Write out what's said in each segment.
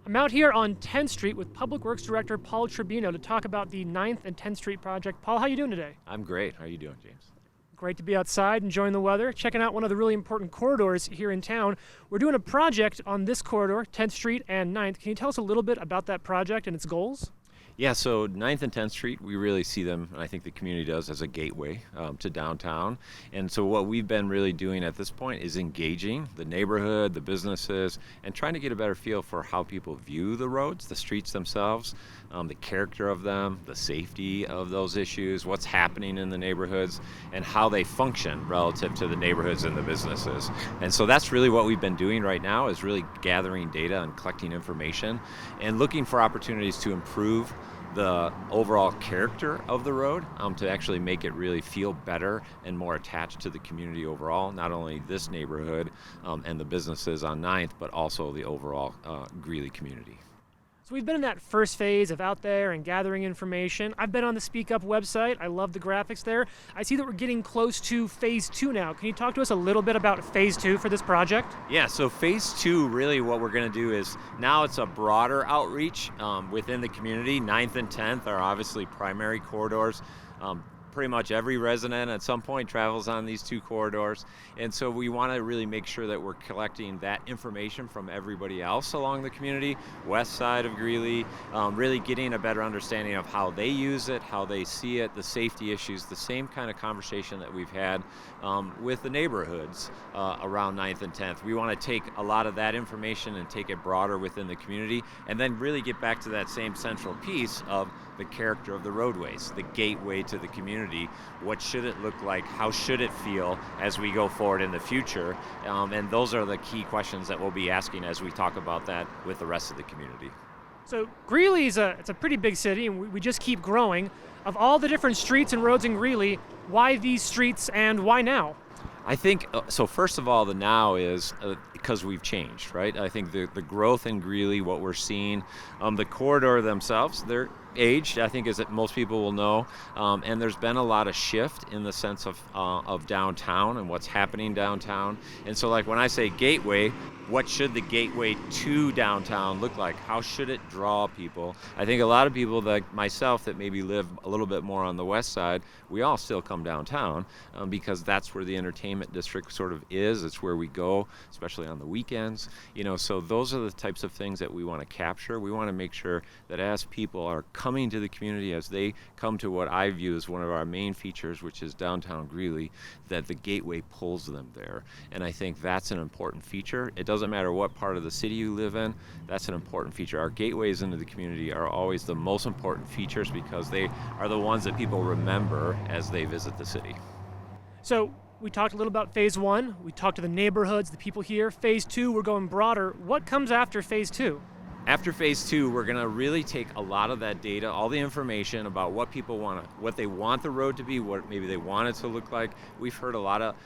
I'm out here on 10th Street with Public Works Director Paul Trombino to talk about the 9th and 10th Street project. Paul, how you doing today? I'm great. How are you doing, James? Great to be outside, enjoying the weather, checking out one of the really important corridors here in town. We're doing a project on this corridor, 10th Street and 9th. Can you tell us a little bit about that project and its goals? Yeah, so 9th and 10th Street, we really see them, and I think the community does, as a gateway to downtown. And so what we've been really doing at this point is engaging the neighborhood, the businesses, and trying to get a better feel for how people view the roads, the streets themselves, the character of them, the safety of those issues, what's happening in the neighborhoods, and how they function relative to the neighborhoods and the businesses. And so that's really what we've been doing right now, is really gathering data and collecting information and looking for opportunities to improve the overall character of the road, to actually make it really feel better and more attached to the community overall, not only this neighborhood and the businesses on 9th, but also the overall Greeley community. So we've been in that first phase of out there and gathering information. I've been on the Speak Up website. I love the graphics there. I see that we're getting close to phase 2 now. Can you talk to us a little bit about phase 2 for this project? Yeah, so phase 2, really what we're going to do is, now it's a broader outreach within the community. 9th and 10th are obviously primary corridors. Pretty much every resident at some point travels on these two corridors, and so we want to really make sure that we're collecting that information from everybody else along the community, west side of Greeley, really getting a better understanding of how they use it, how they see it, the safety issues, the same kind of conversation that we've had with the neighborhoods around 9th and 10th. We want to take a lot of that information and take it broader within the community, and then really get back to that same central piece of the character of the roadways, the gateway to the community. What should it look like? How should it feel as we go forward in the future? And those are the key questions that we'll be asking as we talk about that with the rest of the community. So Greeley it's a pretty big city, and we just keep growing. Of all the different streets and roads in Greeley, why these streets and why now? I think, so first of all, the now is because we've changed, right? I think the growth in Greeley, what we're seeing, the corridor themselves, they're aged, I think, as most people will know, and there's been a lot of shift in the sense of downtown and what's happening downtown. And so, like, when I say gateway, what should the gateway to downtown look like? How should it draw people? I think a lot of people, like myself, that maybe live a little bit more on the west side, we all still come downtown because that's where the entertainment district sort of is. It's where we go, especially on the weekends. So those are the types of things that we want to capture. We want to make sure that as people are coming to the community, as they come to what I view as one of our main features, which is downtown Greeley, that the gateway pulls them there. And I think that's an important feature. It doesn't matter what part of the city you live in, that's an important feature. Our gateways into the community are always the most important features because they are the ones that people remember as they visit the city. So we talked a little about phase 1. We talked to the neighborhoods, the people here. Phase 2, we're going broader. What comes after phase 2? After phase 2, we're going to really take a lot of that data, all the information about what people what they want the road to be, what maybe they want it to look like. We've heard a lot of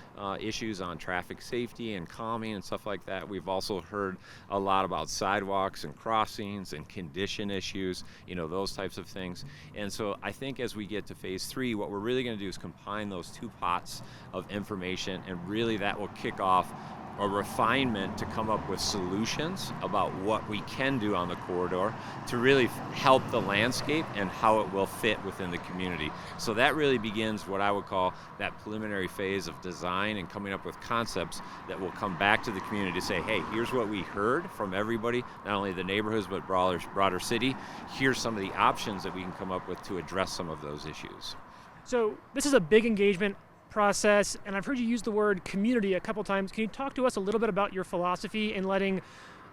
issues on traffic safety and calming and stuff like that. We've also heard a lot about sidewalks and crossings and condition issues, those types of things. And so I think as we get to phase 3, what we're really going to do is combine those two pots of information, and really that will kick off a refinement to come up with solutions about what we can do on the corridor to really help the landscape and how it will fit within the community. So that really begins what I would call that preliminary phase of design and coming up with concepts that will come back to the community to say, hey, here's what we heard from everybody, not only the neighborhoods but broader city. Here's some of the options that we can come up with to address some of those issues. So this is a big engagement process, and I've heard you use the word community a couple times. Can you talk to us a little bit about your philosophy in letting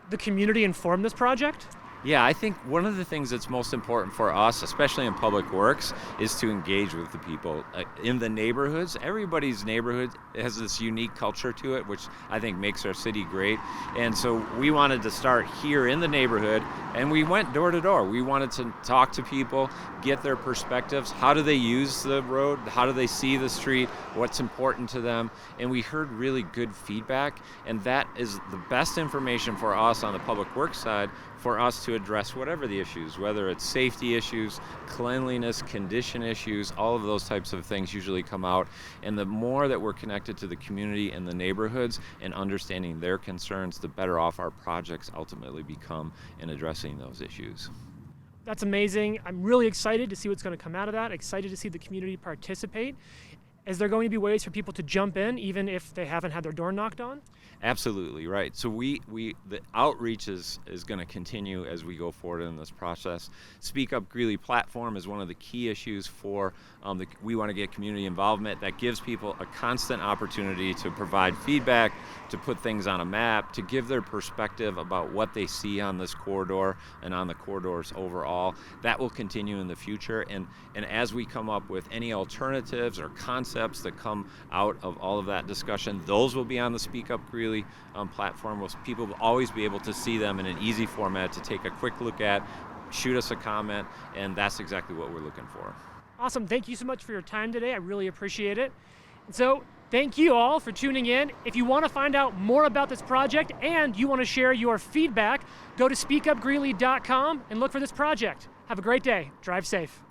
the community inform this project? Yeah, I think one of the things that's most important for us, especially in public works, is to engage with the people. In the neighborhoods, everybody's neighborhood has this unique culture to it, which I think makes our city great. And so we wanted to start here in the neighborhood, and we went door to door. We wanted to talk to people, get their perspectives. How do they use the road? How do they see the street? What's important to them? And we heard really good feedback, and that is the best information for us on the public works side, for us to address whatever the issues, whether it's safety issues, cleanliness, condition issues, all of those types of things usually come out. And the more that we're connected to the community and the neighborhoods and understanding their concerns, the better off our projects ultimately become in addressing those issues. That's amazing. I'm really excited to see what's going to come out of that, excited to see the community participate. Is there going to be ways for people to jump in even if they haven't had their door knocked on? Absolutely right. So the outreach is going to continue as we go forward in this process. Speak Up Greeley platform is one of the key issues for we want to get community involvement. That gives people a constant opportunity to provide feedback, to put things on a map, to give their perspective about what they see on this corridor and on the corridors overall. That will continue in the future. And as we come up with any alternatives or concepts that come out of all of that discussion, those will be on the Speak Up Greeley platform. People will always be able to see them in an easy format to take a quick look at, shoot us a comment, and that's exactly what we're looking for. Awesome. Thank you so much for your time today. I really appreciate it. And so thank you all for tuning in. If you want to find out more about this project and you want to share your feedback, go to speakupgreeley.com and look for this project. Have a great day. Drive safe.